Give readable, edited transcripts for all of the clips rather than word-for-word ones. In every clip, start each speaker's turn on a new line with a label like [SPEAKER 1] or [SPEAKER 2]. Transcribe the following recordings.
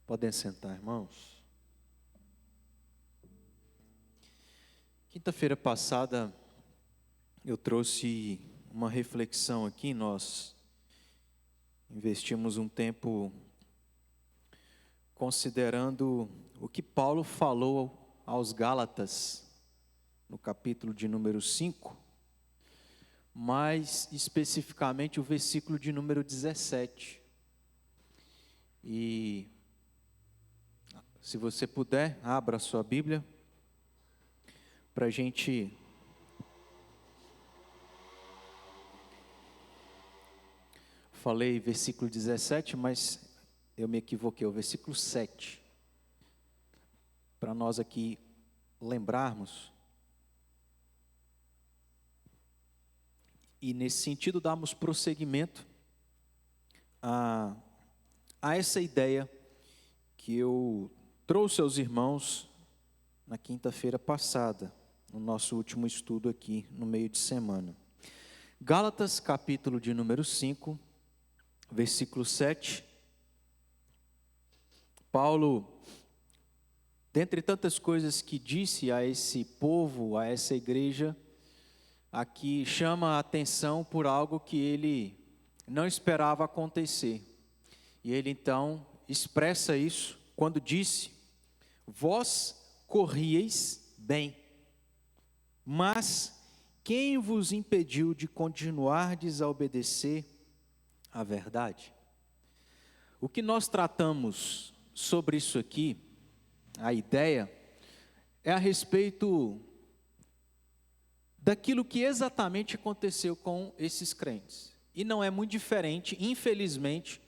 [SPEAKER 1] Podem sentar, irmãos. Quinta-feira passada eu trouxe uma reflexão aqui. Nós investimos um tempo considerando o que Paulo falou aos Gálatas, no capítulo de número 5, mais especificamente o versículo de número 17. E se você puder, abra a sua Bíblia para a gente falei versículo 17, mas eu me equivoquei, o versículo 7. Para nós aqui lembrarmos e nesse sentido darmos prosseguimento a essa ideia que eu trouxe aos irmãos na quinta-feira passada, no nosso último estudo aqui, no meio de semana. Gálatas, capítulo de número 5, versículo 7. Paulo, dentre tantas coisas que disse a esse povo, a essa igreja, aqui chama a atenção por algo que ele não esperava acontecer. E ele então expressa isso quando disse: vós corrieis bem, mas quem vos impediu de continuardes a obedecer à verdade? O que nós tratamos sobre isso aqui, a ideia, é a respeito daquilo que exatamente aconteceu com esses crentes. E não é muito diferente, infelizmente,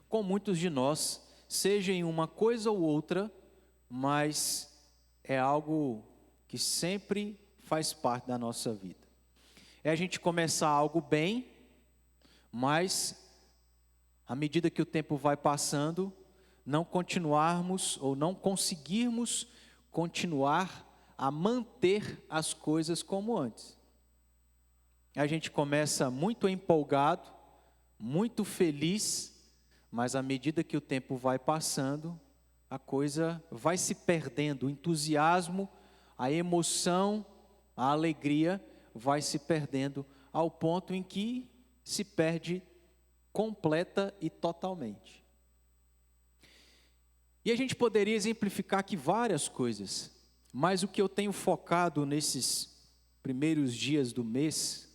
[SPEAKER 1] com muitos de nós, seja em uma coisa ou outra, mas é algo que sempre faz parte da nossa vida. É a gente começar algo bem, mas à medida que o tempo vai passando, não continuarmos ou não conseguirmos continuar a manter as coisas como antes. A gente começa muito empolgado, muito feliz, mas à medida que o tempo vai passando, a coisa vai se perdendo, o entusiasmo, a emoção, a alegria vai se perdendo ao ponto em que se perde completa e totalmente. E a gente poderia exemplificar aqui várias coisas, mas o que eu tenho focado nesses primeiros dias do mês,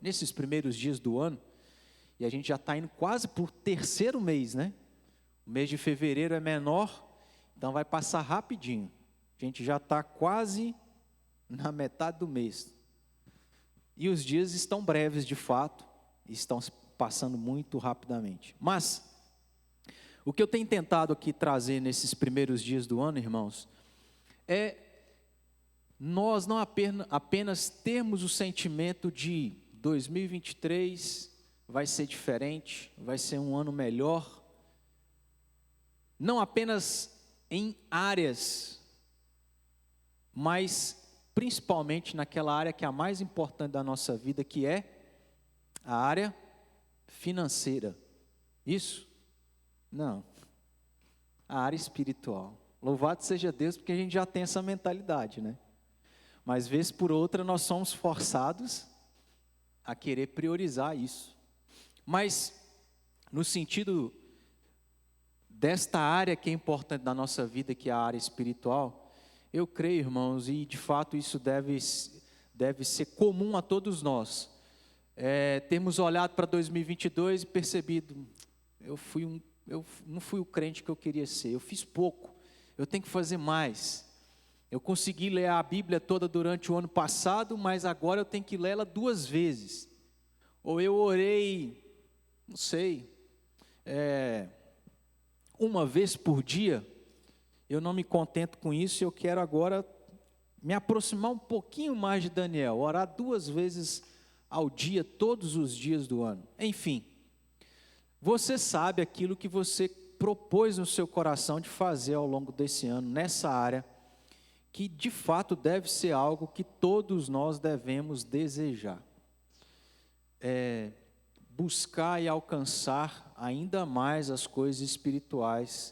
[SPEAKER 1] nesses primeiros dias do ano, e a gente já está indo quase por terceiro mês, né? O mês de fevereiro é menor, então vai passar rapidinho. A gente já está quase na metade do mês. E os dias estão breves de fato, estão passando muito rapidamente. Mas o que eu tenho tentado aqui trazer nesses primeiros dias do ano, irmãos, é nós não apenas termos o sentimento de 2023 vai ser diferente, vai ser um ano melhor, não apenas em áreas, mas principalmente naquela área que é a mais importante da nossa vida, que é a área financeira. Isso? Não. A área espiritual. Louvado seja Deus, porque a gente já tem essa mentalidade, né? Mas vez por outra nós somos forçados a querer priorizar isso. Mas no sentido desta área que é importante da nossa vida, que é a área espiritual, eu creio, irmãos, e de fato isso deve ser comum a todos nós, termos olhado para 2022 e percebido, eu não fui o crente que eu queria ser, eu fiz pouco, eu tenho que fazer mais. Eu consegui ler a Bíblia toda durante o ano passado, mas agora eu tenho que ler ela 2 vezes. Ou eu orei, não sei, uma vez por dia, eu não me contento com isso, eu quero agora me aproximar um pouquinho mais de Daniel, orar 2 vezes ao dia, todos os dias do ano. Enfim, você sabe aquilo que você propôs no seu coração de fazer ao longo desse ano, nessa área, que de fato deve ser algo que todos nós devemos desejar. Buscar e alcançar ainda mais as coisas espirituais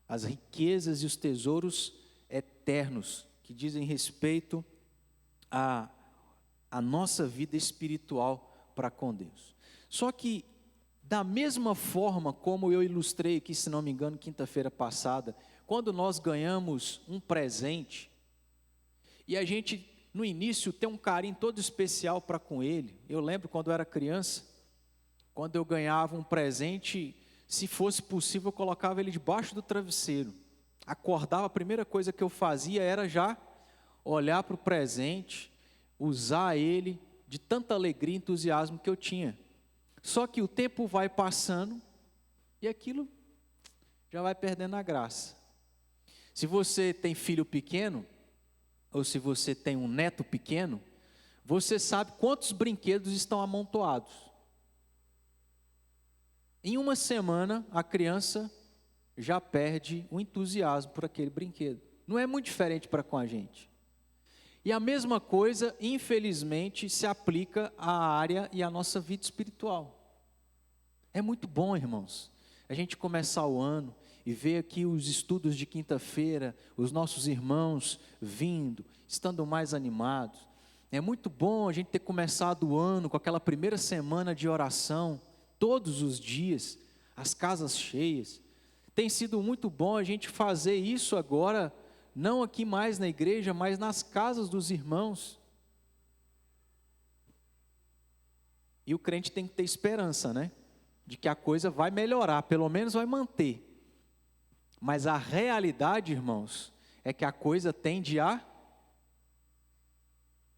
[SPEAKER 1] as riquezas e os tesouros eternos que dizem respeito à nossa vida espiritual para com Deus. Só que, da mesma forma como eu ilustrei aqui, se não me engano, quinta-feira passada, quando nós ganhamos um presente, e a gente, no início, tem um carinho todo especial para com ele. Eu lembro quando eu era criança, quando eu ganhava um presente, se fosse possível, eu colocava ele debaixo do travesseiro. Acordava, a primeira coisa que eu fazia era já olhar para o presente, usar ele, de tanta alegria e entusiasmo que eu tinha. Só que o tempo vai passando e aquilo já vai perdendo a graça. Se você tem filho pequeno, ou se você tem um neto pequeno, você sabe quantos brinquedos estão amontoados. Em uma semana, a criança já perde o entusiasmo por aquele brinquedo. Não é muito diferente para com a gente. E a mesma coisa, infelizmente, se aplica à área e à nossa vida espiritual. É muito bom, irmãos, a gente começar o ano e ver aqui os estudos de quinta-feira, os nossos irmãos vindo, estando mais animados. É muito bom a gente ter começado o ano com aquela primeira semana de oração, todos os dias, as casas cheias. Tem sido muito bom a gente fazer isso agora, não aqui mais na igreja, mas nas casas dos irmãos. E o crente tem que ter esperança, né? De que a coisa vai melhorar, pelo menos vai manter. Mas a realidade, irmãos, é que a coisa tende a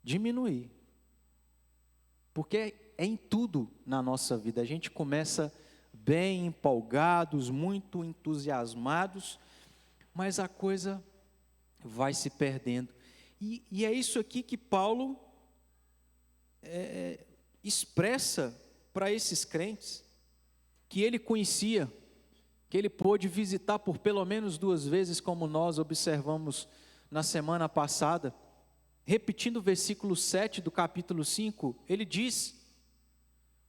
[SPEAKER 1] diminuir. Porque é em tudo na nossa vida. A gente começa bem empolgados, muito entusiasmados, mas a coisa vai se perdendo. E é isso aqui que Paulo expressa para esses crentes, que ele conhecia, que ele pôde visitar por pelo menos 2 vezes, como nós observamos na semana passada. Repetindo o versículo 7 do capítulo 5, ele diz: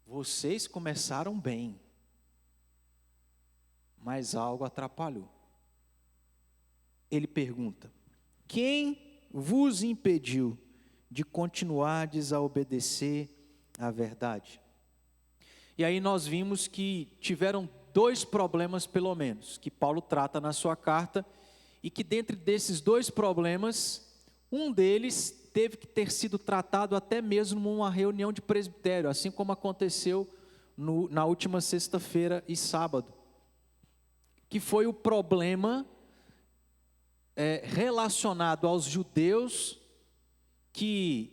[SPEAKER 1] vocês começaram bem, mas algo atrapalhou. Ele pergunta: quem vos impediu de continuardes a obedecer à verdade? E aí nós vimos que tiveram 2 problemas pelo menos, que Paulo trata na sua carta, e que dentre desses 2 problemas, um deles teve que ter sido tratado até mesmo numa reunião de presbitério, assim como aconteceu na última sexta-feira e sábado, que foi o problema relacionado aos judeus que,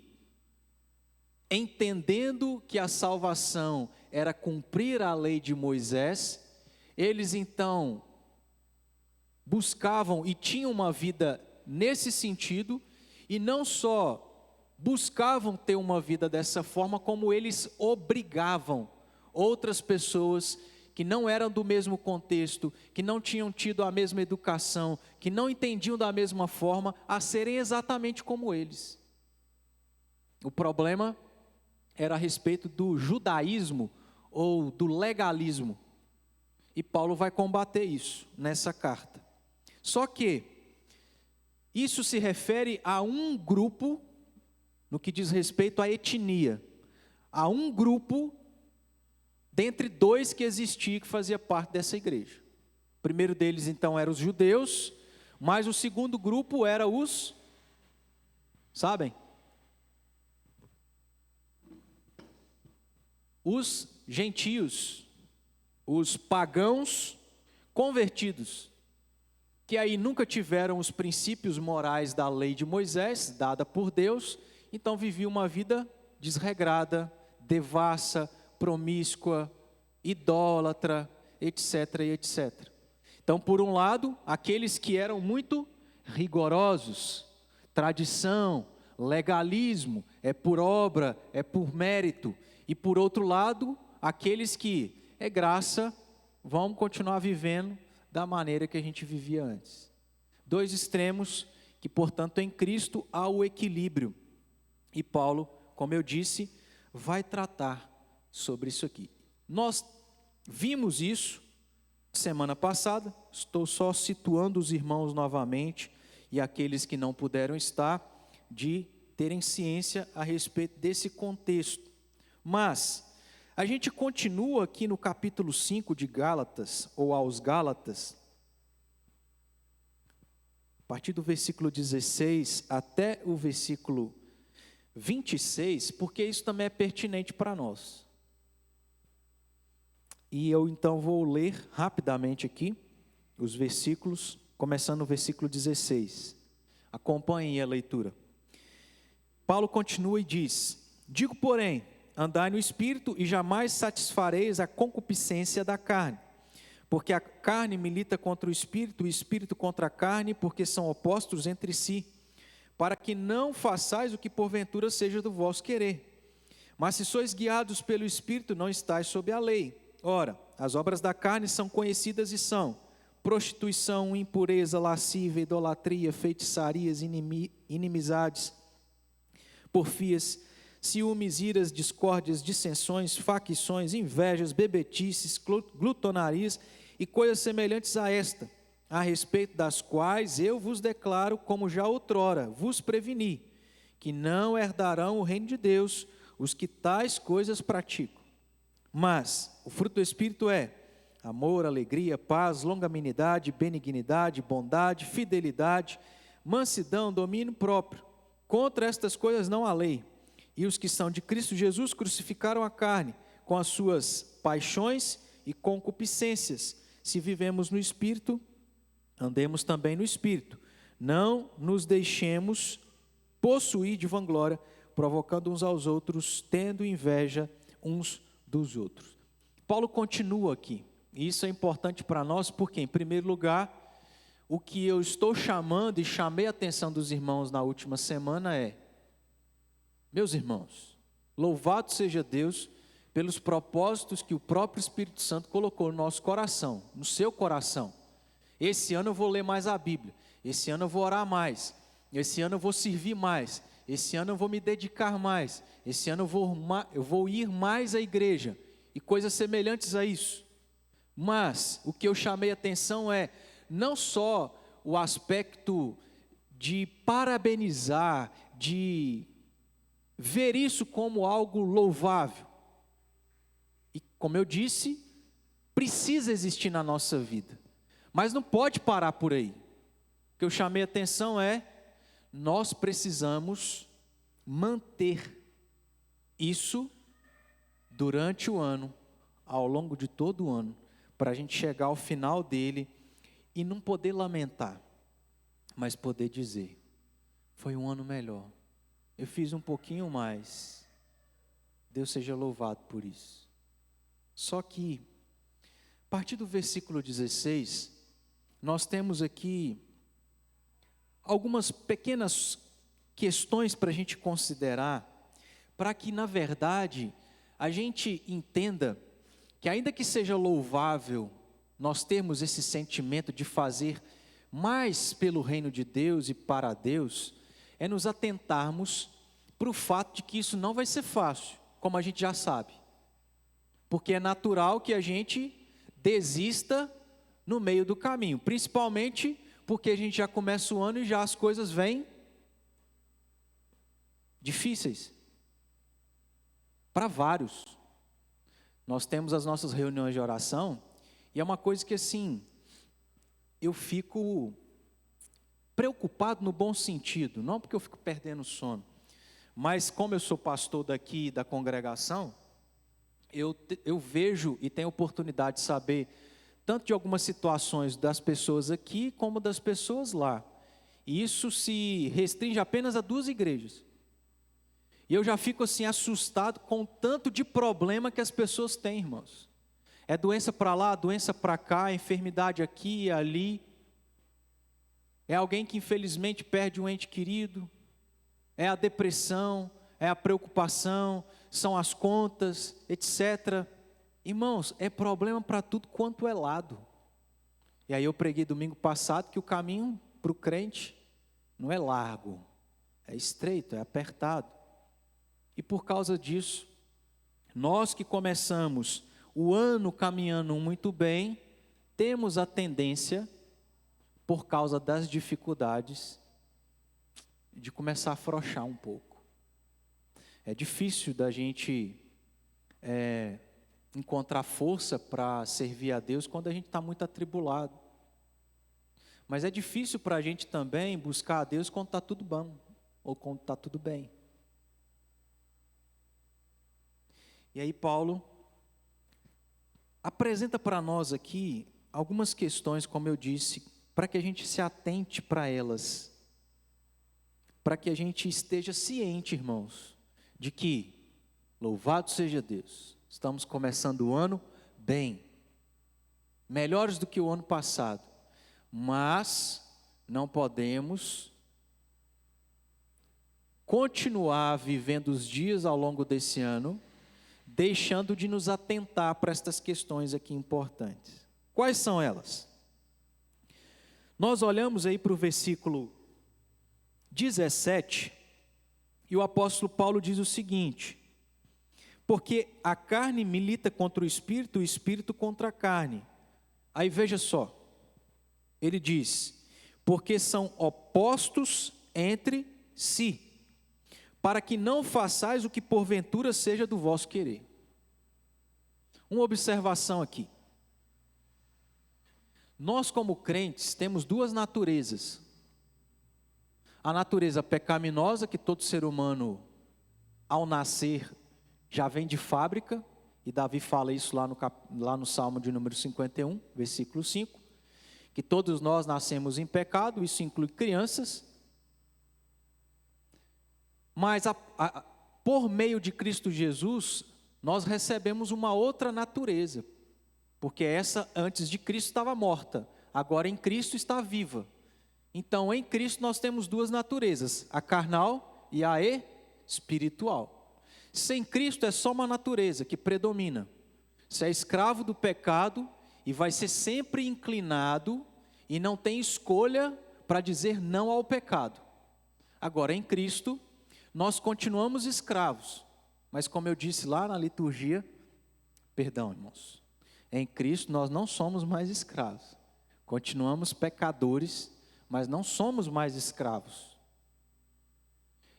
[SPEAKER 1] entendendo que a salvação era cumprir a lei de Moisés, eles então buscavam e tinham uma vida nesse sentido, e não só buscavam ter uma vida dessa forma, como eles obrigavam outras pessoas que não eram do mesmo contexto, que não tinham tido a mesma educação, que não entendiam da mesma forma, a serem exatamente como eles. O problema era a respeito do judaísmo ou do legalismo, e Paulo vai combater isso nessa carta. Só que isso se refere a um grupo, no que diz respeito à etnia, a um grupo dentre 2 que existia, que fazia parte dessa igreja. O primeiro deles então eram os judeus, mas o segundo grupo era os, sabem? Os gentios, os pagãos convertidos, que aí nunca tiveram os princípios morais da lei de Moisés, dada por Deus, então viviam uma vida desregrada, devassa, promíscua, idólatra, etc, e etc. Então, por um lado, aqueles que eram muito rigorosos, tradição, legalismo, é por obra, é por mérito. E por outro lado, aqueles que é graça, vamos continuar vivendo da maneira que a gente vivia antes. 2 extremos que, portanto, em Cristo há o equilíbrio. E Paulo, como eu disse, vai tratar sobre isso aqui. Nós vimos isso semana passada, estou só situando os irmãos novamente e aqueles que não puderam estar, de terem ciência a respeito desse contexto. Mas a gente continua aqui no capítulo 5 de Gálatas, ou aos Gálatas, a partir do versículo 16 até o versículo 26, porque isso também é pertinente para nós. E eu então vou ler rapidamente aqui os versículos, começando no versículo 16. Acompanhem a leitura. Paulo continua e diz: digo, porém, andai no Espírito e jamais satisfareis a concupiscência da carne. Porque a carne milita contra o Espírito contra a carne, porque são opostos entre si, para que não façais o que porventura seja do vosso querer. Mas se sois guiados pelo Espírito, não estáis sob a lei. Ora, as obras da carne são conhecidas e são: prostituição, impureza, lascívia, idolatria, feitiçarias, inimizades, porfias, ciúmes, iras, discórdias, dissensões, facções, invejas, bebetices, glutonarias e coisas semelhantes a esta, a respeito das quais eu vos declaro, como já outrora vos preveni, que não herdarão o reino de Deus os que tais coisas praticam. Mas o fruto do Espírito é amor, alegria, paz, longanimidade, benignidade, bondade, fidelidade, mansidão, domínio próprio. Contra estas coisas não há lei. E os que são de Cristo Jesus crucificaram a carne com as suas paixões e concupiscências. Se vivemos no Espírito, andemos também no Espírito. Não nos deixemos possuir de vanglória, provocando uns aos outros, tendo inveja uns dos outros. Paulo continua aqui, e isso é importante para nós, porque, em primeiro lugar, o que eu estou chamando e chamei a atenção dos irmãos na última semana é: meus irmãos, louvado seja Deus pelos propósitos que o próprio Espírito Santo colocou no nosso coração, no seu coração. Esse ano eu vou ler mais a Bíblia, esse ano eu vou orar mais, esse ano eu vou servir mais, esse ano eu vou me dedicar mais, esse ano eu vou ir mais à igreja e coisas semelhantes a isso. Mas o que eu chamei a atenção é não só o aspecto de parabenizar, de ver isso como algo louvável. E como eu disse, precisa existir na nossa vida, mas não pode parar por aí. O que eu chamei a atenção é: nós precisamos manter isso durante o ano, ao longo de todo o ano, para a gente chegar ao final dele e não poder lamentar, mas poder dizer: foi um ano melhor, eu fiz um pouquinho mais, Deus seja louvado por isso. Só que, a partir do versículo 16, nós temos aqui algumas pequenas questões para a gente considerar, para que, na verdade, a gente entenda que, ainda que seja louvável nós termos esse sentimento de fazer mais pelo reino de Deus e para Deus, é nos atentarmos para o fato de que isso não vai ser fácil, como a gente já sabe, porque é natural que a gente desista no meio do caminho, principalmente porque a gente já começa o ano e já as coisas vêm difíceis para vários. Nós temos as nossas reuniões de oração e é uma coisa que, assim, eu fico preocupado no bom sentido, não porque eu fico perdendo sono, mas como eu sou pastor daqui da congregação, eu vejo e tenho oportunidade de saber tanto de algumas situações das pessoas aqui como das pessoas lá, e isso se restringe apenas a 2 igrejas, e eu já fico assim assustado com o tanto de problema que as pessoas têm, irmãos. É doença para lá, doença para cá, enfermidade aqui e ali, é alguém que infelizmente perde um ente querido, é a depressão, é a preocupação, são as contas, etc. Irmãos, é problema para tudo quanto é lado. E aí eu preguei domingo passado que o caminho para o crente não é largo, é estreito, é apertado. E por causa disso, nós que começamos o ano caminhando muito bem, temos a tendência, por causa das dificuldades, de começar a afrouxar um pouco. É difícil da gente encontrar força para servir a Deus quando a gente está muito atribulado. Mas é difícil para a gente também buscar a Deus quando está tudo bom, ou quando está tudo bem. E aí Paulo apresenta para nós aqui algumas questões, como eu disse, para que a gente se atente para elas, para que a gente esteja ciente, irmãos, de que, louvado seja Deus, estamos começando o ano bem, melhores do que o ano passado, mas não podemos continuar vivendo os dias ao longo desse ano, deixando de nos atentar para estas questões aqui importantes. Quais são elas? Nós olhamos aí para o versículo 17, e o apóstolo Paulo diz o seguinte: porque a carne milita contra o espírito contra a carne. Aí veja só, ele diz, porque são opostos entre si, para que não façais o que porventura seja do vosso querer. Uma observação aqui. Nós, como crentes, temos duas naturezas. A natureza pecaminosa, que todo ser humano, ao nascer, já vem de fábrica, e Davi fala isso lá no Salmo de número 51, versículo 5, que todos nós nascemos em pecado, isso inclui crianças, mas por meio de Cristo Jesus, nós recebemos uma outra natureza, porque essa antes de Cristo estava morta, agora em Cristo está viva. Então em Cristo nós temos duas naturezas, a carnal e a espiritual. Sem Cristo é só uma natureza que predomina. Você é escravo do pecado e vai ser sempre inclinado e não tem escolha para dizer não ao pecado. Agora em Cristo nós continuamos escravos, mas como eu disse lá na liturgia, perdão, irmãos, em Cristo nós não somos mais escravos, continuamos pecadores, mas não somos mais escravos.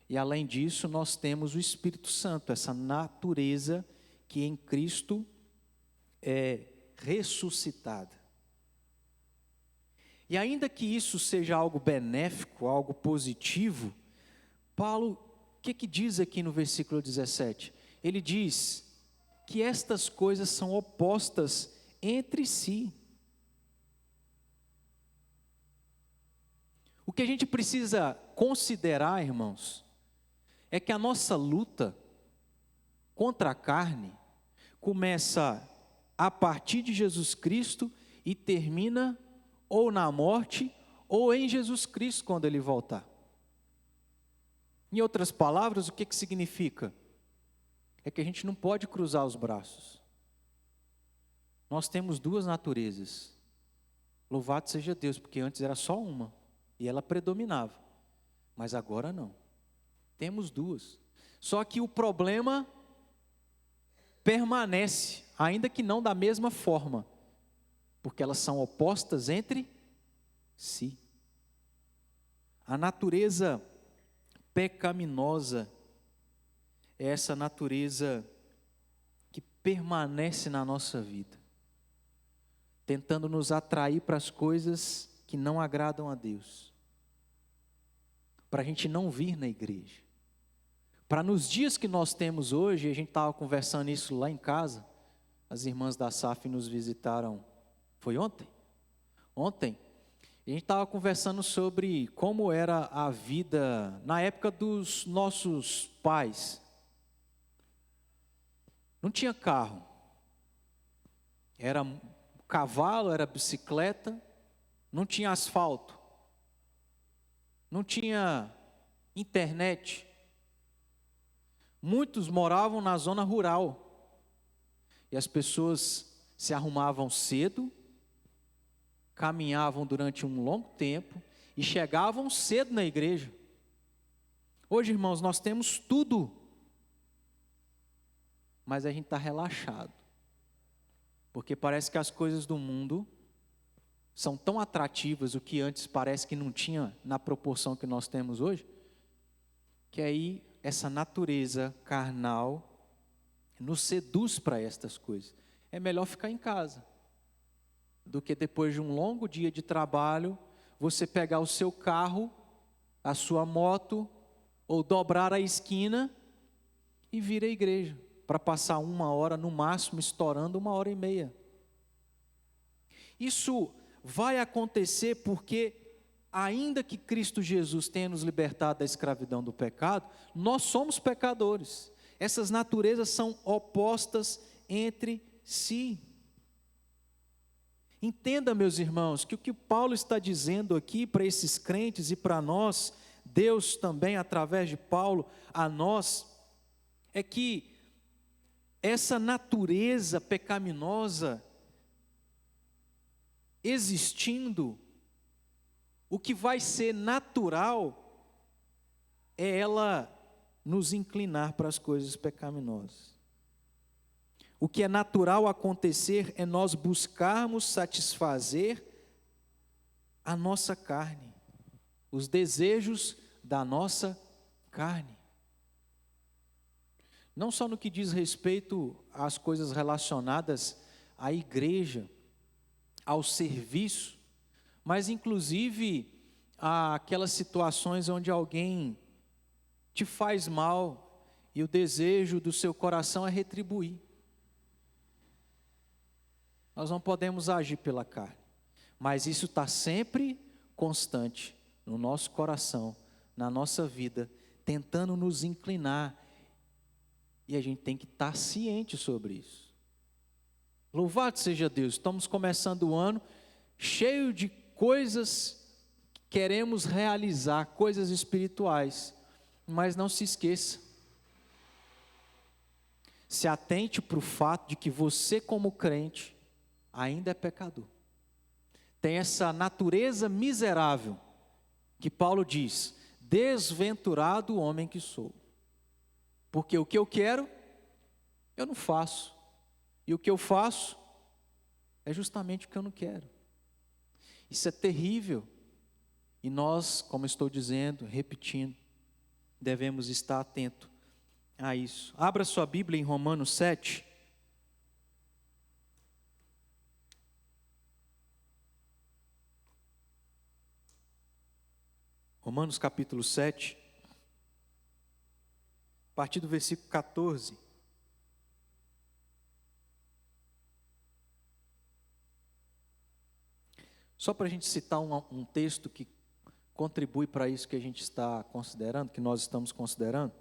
[SPEAKER 1] E além disso, nós temos o Espírito Santo, essa natureza que em Cristo é ressuscitada. E ainda que isso seja algo benéfico, algo positivo, Paulo, o que diz aqui no versículo 17? Ele diz que estas coisas são opostas entre si. O que a gente precisa considerar, irmãos, é que a nossa luta contra a carne começa a partir de Jesus Cristo e termina ou na morte ou em Jesus Cristo quando Ele voltar. Em outras palavras, o que significa? É que a gente não pode cruzar os braços. Nós temos duas naturezas. Louvado seja Deus, porque antes era só uma e ela predominava, mas agora não. Temos duas. Só que o problema permanece, ainda que não da mesma forma, porque elas são opostas entre si. A natureza pecaminosa é essa natureza que permanece na nossa vida, tentando nos atrair para as coisas que não agradam a Deus, para a gente não vir na igreja, para nos dias que nós temos hoje, a gente estava conversando isso lá em casa, as irmãs da SAF nos visitaram, foi ontem? Ontem, a gente estava conversando sobre como era a vida na época dos nossos pais. Não tinha carro, era cavalo, era bicicleta, não tinha asfalto, não tinha internet. Muitos moravam na zona rural e as pessoas se arrumavam cedo, caminhavam durante um longo tempo e chegavam cedo na igreja. Hoje, irmãos, nós temos tudo, mas a gente está relaxado, porque parece que as coisas do mundo são tão atrativas, o que antes parece que não tinha na proporção que nós temos hoje, que aí essa natureza carnal nos seduz para estas coisas. É melhor ficar em casa do que depois de um longo dia de trabalho, você pegar o seu carro, a sua moto, ou dobrar a esquina e vir à igreja, para passar 1 hora, no máximo, estourando 1h30. Isso vai acontecer porque, ainda que Cristo Jesus tenha nos libertado da escravidão do pecado, nós somos pecadores. Essas naturezas são opostas entre si. Entenda, meus irmãos, que o que Paulo está dizendo aqui para esses crentes e para nós, Deus também, através de Paulo, a nós, é que essa natureza pecaminosa existindo, o que vai ser natural é ela nos inclinar para as coisas pecaminosas. O que é natural acontecer é nós buscarmos satisfazer a nossa carne, os desejos da nossa carne. Não só no que diz respeito às coisas relacionadas à igreja, ao serviço, mas inclusive àquelas situações onde alguém te faz mal e o desejo do seu coração é retribuir. Nós não podemos agir pela carne, mas isso está sempre constante no nosso coração, na nossa vida, tentando nos inclinar, e a gente tem que estar ciente sobre isso. Louvado seja Deus, estamos começando o ano cheio de coisas que queremos realizar, coisas espirituais, mas não se esqueça, se atente para o fato de que você, como crente, ainda é pecador. Tem essa natureza miserável, que Paulo diz: desventurado o homem que sou. Porque o que eu quero, eu não faço. E o que eu faço, é justamente o que eu não quero. Isso é terrível. E nós, como estou dizendo, repetindo, devemos estar atento a isso. Abra sua Bíblia em Romanos 7. Romanos capítulo 7, a partir do versículo 14. Só para a gente citar um texto que contribui para isso que a gente está considerando, que nós estamos considerando,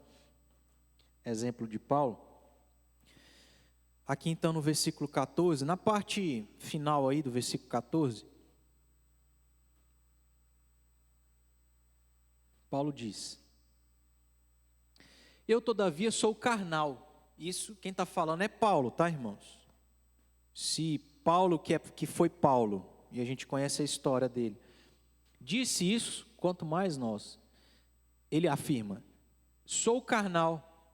[SPEAKER 1] exemplo de Paulo. Aqui então no versículo 14, na parte final aí do versículo 14, Paulo diz: eu todavia sou carnal. Isso quem está falando é Paulo, tá, irmãos? Se Paulo, que foi Paulo, e a gente conhece a história dele, disse isso, quanto mais nós. Ele afirma: sou carnal,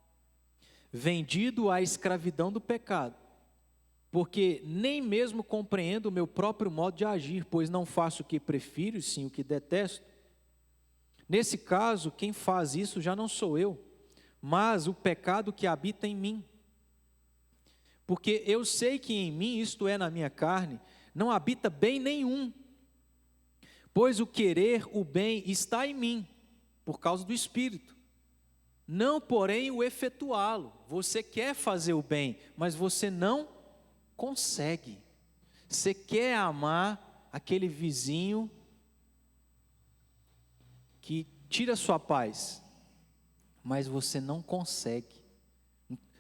[SPEAKER 1] vendido à escravidão do pecado, porque nem mesmo compreendo o meu próprio modo de agir, pois não faço o que prefiro, e sim o que detesto. Nesse caso, quem faz isso já não sou eu, mas o pecado que habita em mim. Porque eu sei que em mim, isto é, na minha carne, não habita bem nenhum. Pois o querer o bem está em mim, por causa do Espírito. Não, porém, o efetuá-lo. Você quer fazer o bem, mas você não consegue. Você quer amar aquele vizinho que tira sua paz, mas você não consegue.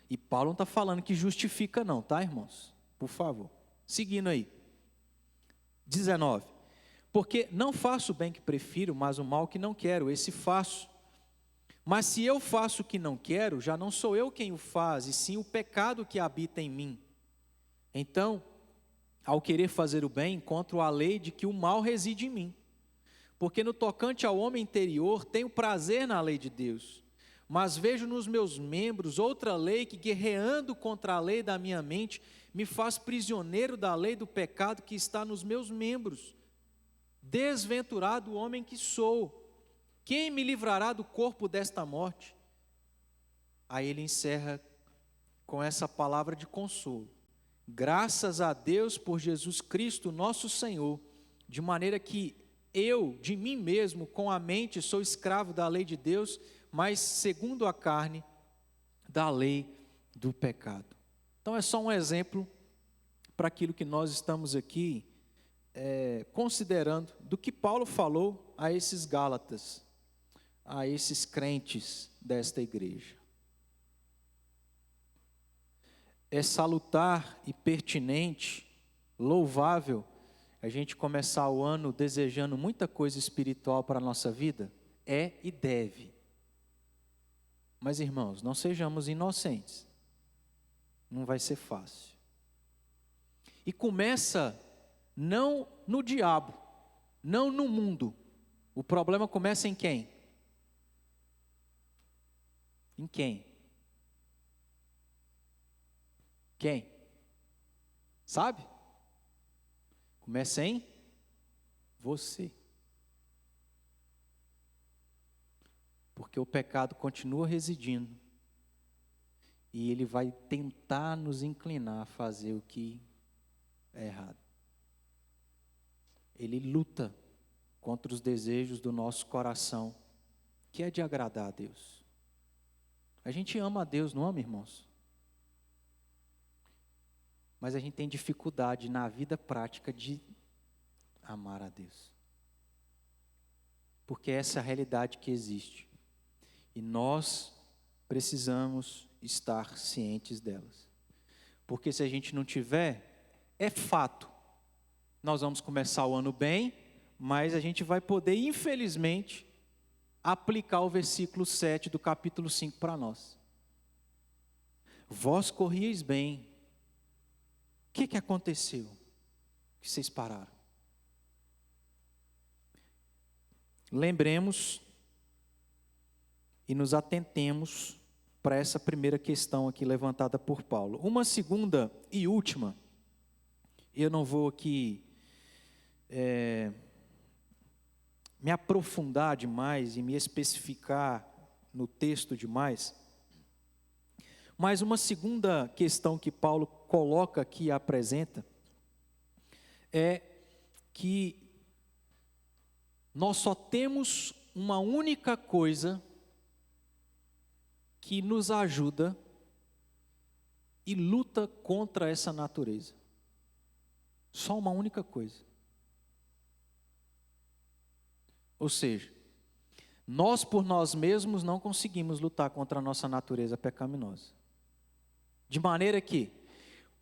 [SPEAKER 1] E Paulo não está falando que justifica não, tá, irmãos? Por favor. Seguindo aí. 19. Porque não faço o bem que prefiro, mas o mal que não quero, esse faço. Mas se eu faço o que não quero, já não sou eu quem o faz, e sim o pecado que habita em mim. Então, ao querer fazer o bem, encontro a lei de que o mal reside em mim. Porque no tocante ao homem interior, tenho prazer na lei de Deus, mas vejo nos meus membros outra lei que, guerreando contra a lei da minha mente, me faz prisioneiro da lei do pecado que está nos meus membros. Desventurado o homem que sou, quem me livrará do corpo desta morte? Aí ele encerra com essa palavra de consolo. Graças a Deus por Jesus Cristo, nosso Senhor, de maneira que eu, de mim mesmo, com a mente, sou escravo da lei de Deus, mas segundo a carne, da lei do pecado. Então é só um exemplo para aquilo que nós estamos aqui considerando, do que Paulo falou a esses Gálatas, a esses crentes desta igreja. É salutar e pertinente, louvável, a gente começar o ano desejando muita coisa espiritual para a nossa vida? É e deve. Mas, irmãos, não sejamos inocentes. Não vai ser fácil. E começa não no diabo, não no mundo. O problema começa em quem? Em quem? Quem? Sabe? Começa em você. Porque o pecado continua residindo. E ele vai tentar nos inclinar a fazer o que é errado. Ele luta contra os desejos do nosso coração, que é de agradar a Deus. A gente ama a Deus, não ama, irmãos? Mas a gente tem dificuldade na vida prática de amar a Deus. Porque essa é a realidade que existe. E nós precisamos estar cientes delas. Porque se a gente não tiver, é fato. Nós vamos começar o ano bem, mas a gente vai poder, infelizmente, aplicar o versículo 7 do capítulo 5 para nós. Vós corrieis bem. O que aconteceu? Que vocês pararam? Lembremos e nos atentemos para essa primeira questão aqui levantada por Paulo. Uma segunda e última, eu não vou aqui me aprofundar demais e me especificar no texto demais, mas uma segunda questão que Paulo coloca aqui e apresenta é que nós só temos uma única coisa que nos ajuda e luta contra essa natureza. Só uma única coisa. Ou seja, nós por nós mesmos não conseguimos lutar contra a nossa natureza pecaminosa. De maneira que,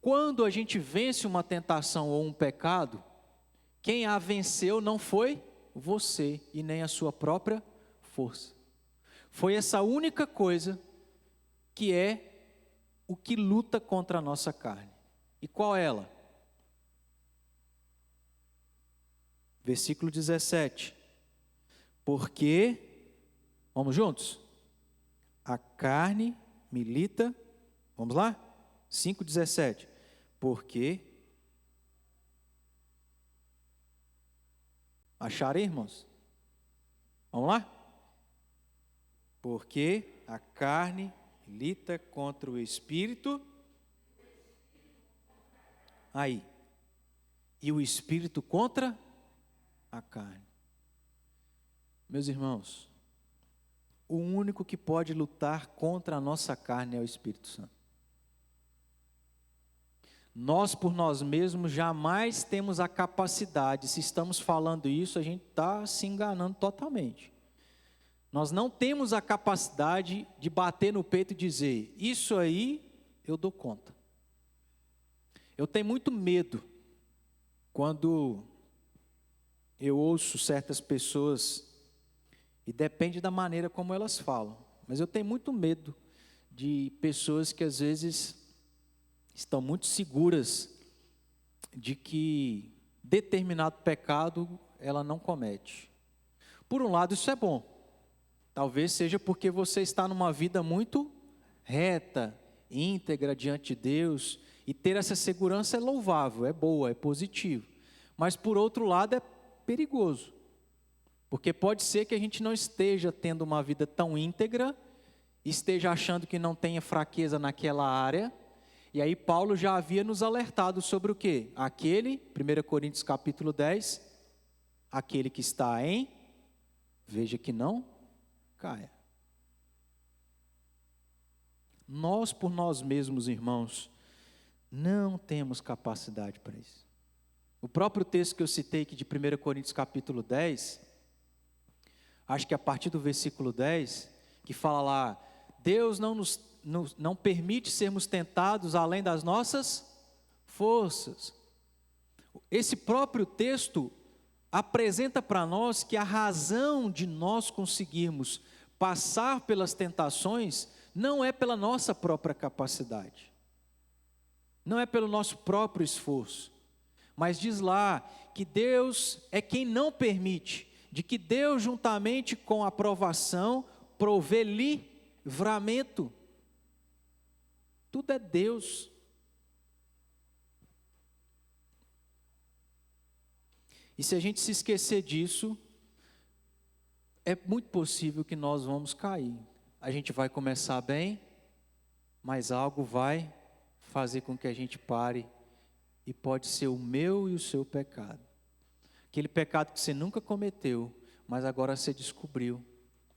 [SPEAKER 1] quando a gente vence uma tentação ou um pecado, quem a venceu não foi você e nem a sua própria força. Foi essa única coisa que é o que luta contra a nossa carne. E qual é ela? Versículo 17. Porque, vamos juntos? A carne milita, vamos lá? 5,17. Porque, acharam, irmãos? Vamos lá? Porque a carne milita contra o espírito. Aí. E o espírito contra a carne. Meus irmãos, o único que pode lutar contra a nossa carne é o Espírito Santo. Nós por nós mesmos jamais temos a capacidade, se estamos falando isso, a gente está se enganando totalmente. Nós não temos a capacidade de bater no peito e dizer, isso aí eu dou conta. Eu tenho muito medo quando eu ouço certas pessoas, e depende da maneira como elas falam, mas eu tenho muito medo de pessoas que às vezes estão muito seguras de que determinado pecado ela não comete. Por um lado isso é bom, talvez seja porque você está numa vida muito reta, íntegra diante de Deus, e ter essa segurança é louvável, é boa, é positivo, mas por outro lado é perigoso. Porque pode ser que a gente não esteja tendo uma vida tão íntegra, esteja achando que não tenha fraqueza naquela área. E aí Paulo já havia nos alertado sobre o quê? 1 Coríntios capítulo 10, aquele que está em, veja que não caia. Nós por nós mesmos, irmãos, não temos capacidade para isso. O próprio texto que eu citei aqui de 1 Coríntios capítulo 10, acho que a partir do versículo 10, que fala lá, Deus não permite sermos tentados além das nossas forças. Esse próprio texto apresenta para nós que a razão de nós conseguirmos passar pelas tentações não é pela nossa própria capacidade, não é pelo nosso próprio esforço, mas diz lá que Deus é quem não permite, de que Deus juntamente com a provação provê livramento. Tudo é Deus. E se a gente se esquecer disso, é muito possível que nós vamos cair. A gente vai começar bem, mas algo vai fazer com que a gente pare, e pode ser o meu e o seu pecado. Aquele pecado que você nunca cometeu, mas agora você descobriu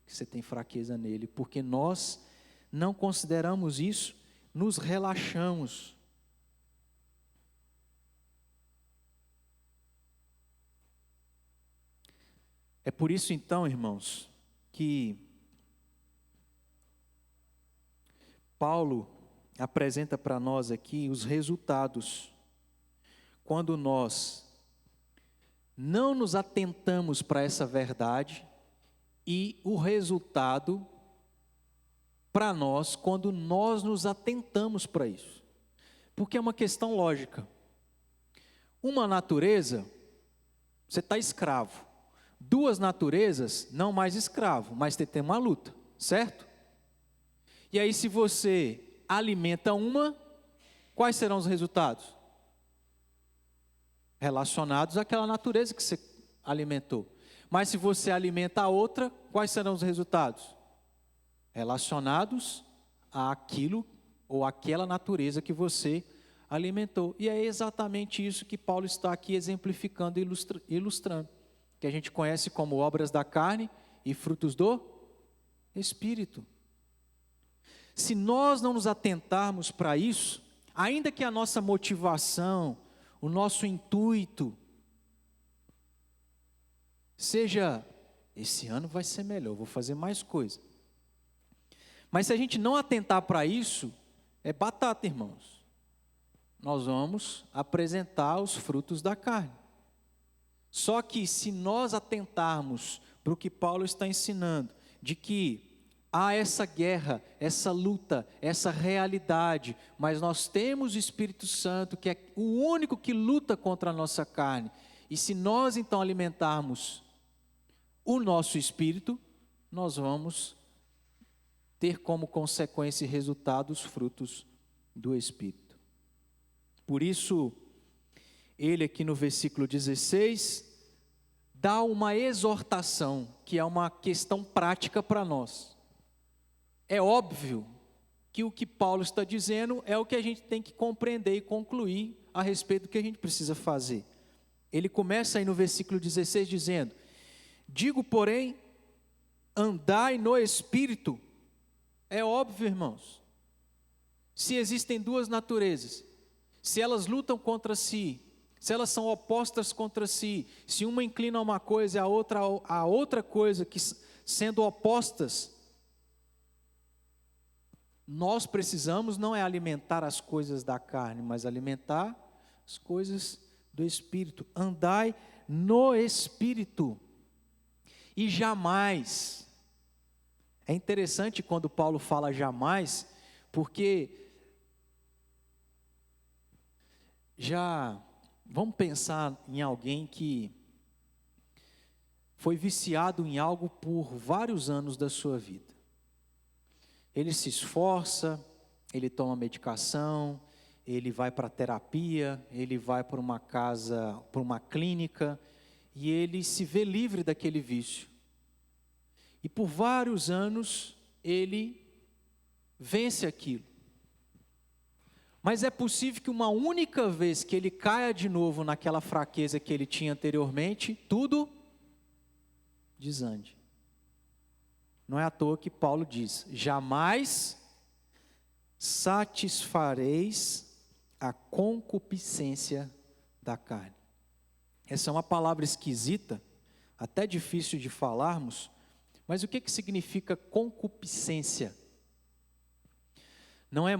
[SPEAKER 1] que você tem fraqueza nele, porque nós não consideramos isso, nos relaxamos. É por isso então, irmãos, que Paulo apresenta para nós aqui os resultados quando nós não nos atentamos para essa verdade, e o resultado para nós quando nós nos atentamos para isso. Porque é uma questão lógica. Uma natureza, você está escravo. Duas naturezas, não mais escravo, mas você tem uma luta, certo? E aí se você alimenta uma, quais serão os resultados? Relacionados àquela natureza que você alimentou. Mas se você alimenta a outra, quais serão os resultados? Relacionados àquilo ou àquela natureza que você alimentou. E é exatamente isso que Paulo está aqui exemplificando e ilustrando, que a gente conhece como obras da carne e frutos do Espírito. Se nós não nos atentarmos para isso, ainda que a nossa motivação, o nosso intuito seja, esse ano vai ser melhor, vou fazer mais coisa. Mas se a gente não atentar para isso, é batata, irmãos. Nós vamos apresentar os frutos da carne. Só que se nós atentarmos para o que Paulo está ensinando, de que há essa guerra, essa luta, essa realidade, mas nós temos o Espírito Santo, que é o único que luta contra a nossa carne. E se nós então alimentarmos o nosso espírito, nós vamos ter como consequência e resultado os frutos do Espírito. Por isso, ele aqui no versículo 16, dá uma exortação, que é uma questão prática para nós. É óbvio que o que Paulo está dizendo é o que a gente tem que compreender e concluir a respeito do que a gente precisa fazer. Ele começa aí no versículo 16 dizendo, digo, porém, andai no Espírito. É óbvio, irmãos. Se existem duas naturezas, se elas lutam contra si, se elas são opostas contra si, se uma inclina a uma coisa e a outra coisa, que sendo opostas, nós precisamos não é alimentar as coisas da carne, mas alimentar as coisas do Espírito. Andai no Espírito. E jamais, é interessante quando Paulo fala jamais, porque vamos pensar em alguém que foi viciado em algo por vários anos da sua vida. Ele se esforça, ele toma medicação, ele vai para terapia, ele vai para uma casa, para uma clínica, e ele se vê livre daquele vício. E por vários anos ele vence aquilo. Mas é possível que uma única vez que ele caia de novo naquela fraqueza que ele tinha anteriormente, tudo desande. Não é à toa que Paulo diz: jamais satisfareis a concupiscência da carne. Essa é uma palavra esquisita, até difícil de falarmos, mas o que significa concupiscência? Não é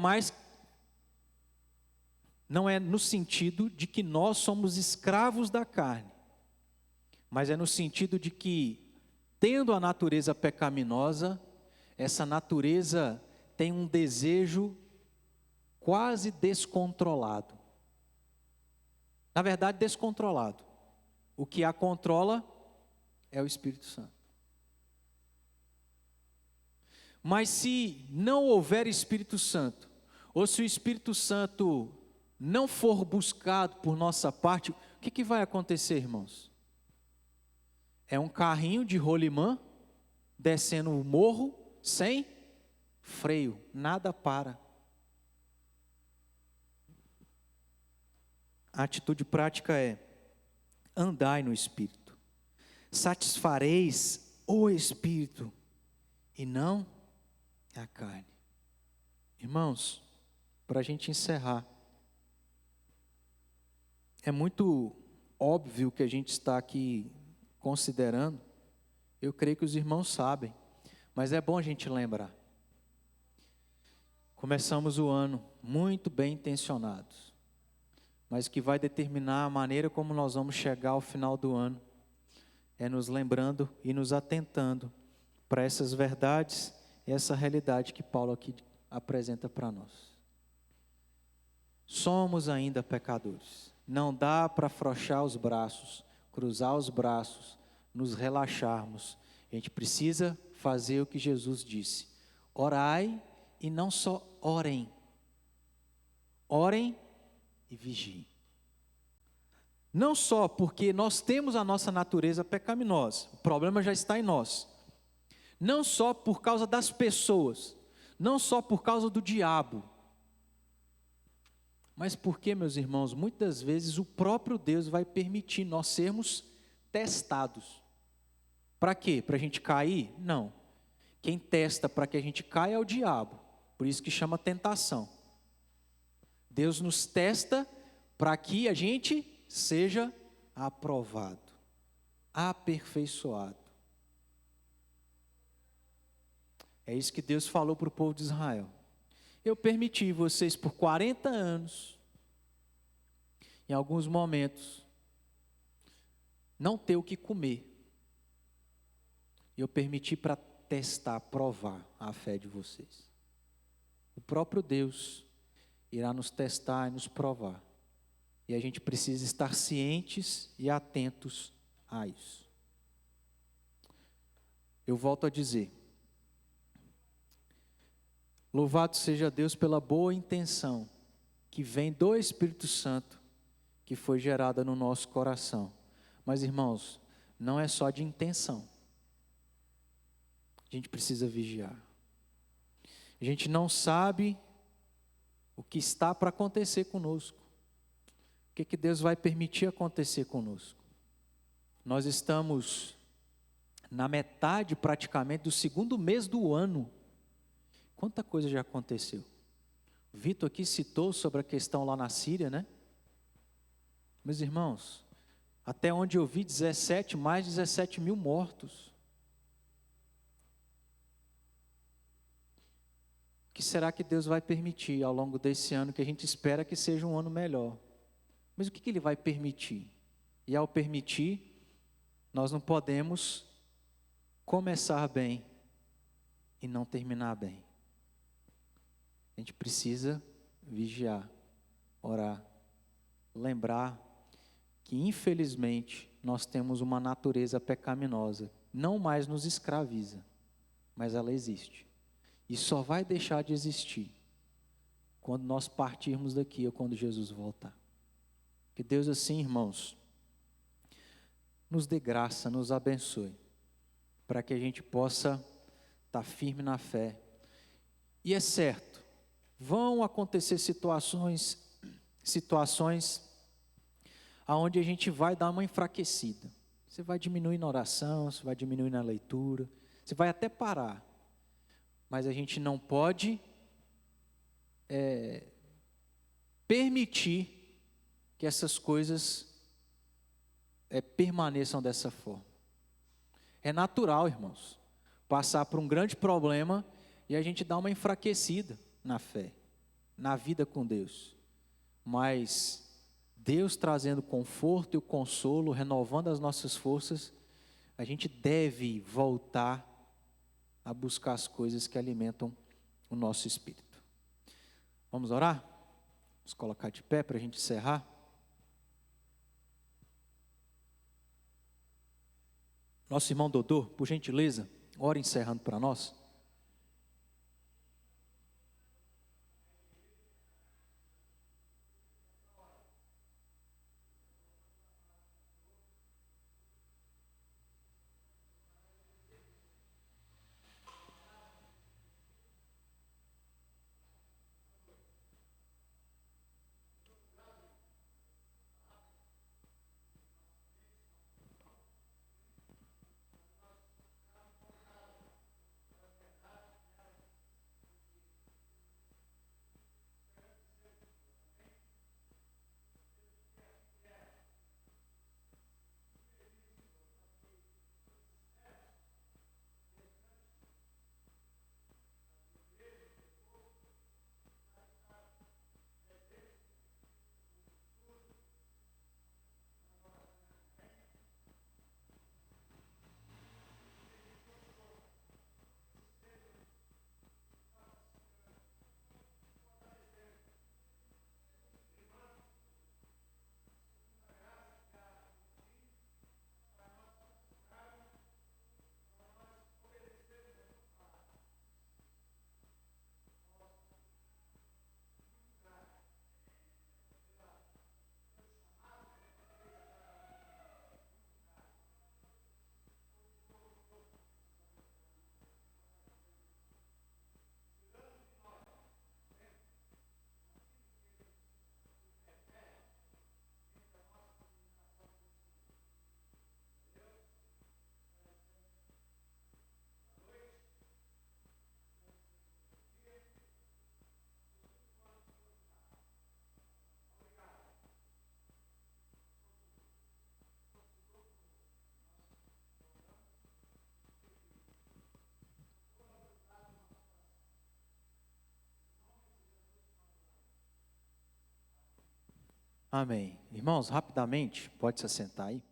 [SPEAKER 1] no sentido de que nós somos escravos da carne, mas é no sentido de que, tendo a natureza pecaminosa, essa natureza tem um desejo quase descontrolado. Na verdade, descontrolado. O que a controla é o Espírito Santo. Mas se não houver Espírito Santo, ou se o Espírito Santo não for buscado por nossa parte, o que vai acontecer, irmãos? É um carrinho de rolimã descendo o morro sem freio, nada para. A atitude prática é: andai no Espírito, satisfareis o Espírito e não a carne. Irmãos, para a gente encerrar, é muito óbvio que a gente está aqui considerando. Eu creio que os irmãos sabem, mas é bom a gente lembrar. Começamos o ano muito bem intencionados, mas o que vai determinar a maneira como nós vamos chegar ao final do ano é nos lembrando e nos atentando para essas verdades e essa realidade que Paulo aqui apresenta para nós. Somos ainda pecadores. Não dá para afrouxar os braços, cruzar os braços, nos relaxarmos. A gente precisa fazer o que Jesus disse: orai e não só orem. Orem e vigiem. Não só porque nós temos a nossa natureza pecaminosa, o problema já está em nós. Não só por causa das pessoas, não só por causa do diabo, mas porque, meus irmãos, muitas vezes o próprio Deus vai permitir nós sermos testados. Para quê? Para a gente cair? Não. Quem testa para que a gente caia é o diabo, por isso que chama tentação. Deus nos testa para que a gente seja aprovado, aperfeiçoado. É isso que Deus falou para o povo de Israel: eu permiti vocês por 40 anos, em alguns momentos, não ter o que comer. Eu permiti para testar, provar a fé de vocês. O próprio Deus irá nos testar e nos provar. E a gente precisa estar cientes e atentos a isso. Eu volto a dizer: louvado seja Deus pela boa intenção que vem do Espírito Santo, que foi gerada no nosso coração. Mas, irmãos, não é só de intenção. A gente precisa vigiar. A gente não sabe o que está para acontecer conosco. O que Deus vai permitir acontecer conosco. Nós estamos na metade praticamente do segundo mês do ano. Quanta coisa já aconteceu. O Vitor aqui citou sobre a questão lá na Síria, né? Meus irmãos, até onde eu vi, mais de 17 mil mortos. O que será que Deus vai permitir ao longo desse ano, que a gente espera que seja um ano melhor? Mas o que Ele vai permitir? E ao permitir, nós não podemos começar bem e não terminar bem. A gente precisa vigiar, orar, lembrar que infelizmente nós temos uma natureza pecaminosa, não mais nos escraviza, mas ela existe. E só vai deixar de existir quando nós partirmos daqui ou quando Jesus voltar. Que Deus assim, irmãos, nos dê graça, nos abençoe, para que a gente possa estar firme na fé. E é certo, vão acontecer situações aonde a gente vai dar uma enfraquecida. Você vai diminuir na oração, você vai diminuir na leitura, você vai até parar. Mas a gente não pode permitir que essas coisas permaneçam dessa forma. É natural, irmãos, passar por um grande problema e a gente dar uma enfraquecida na fé, na vida com Deus. Mas Deus trazendo conforto e o consolo, renovando as nossas forças, a gente deve voltar a buscar as coisas que alimentam o nosso espírito. Vamos orar? Vamos colocar de pé para a gente encerrar. Nosso irmão Dodô, por gentileza, ora encerrando para nós. Amém. Irmãos, rapidamente, pode se assentar aí.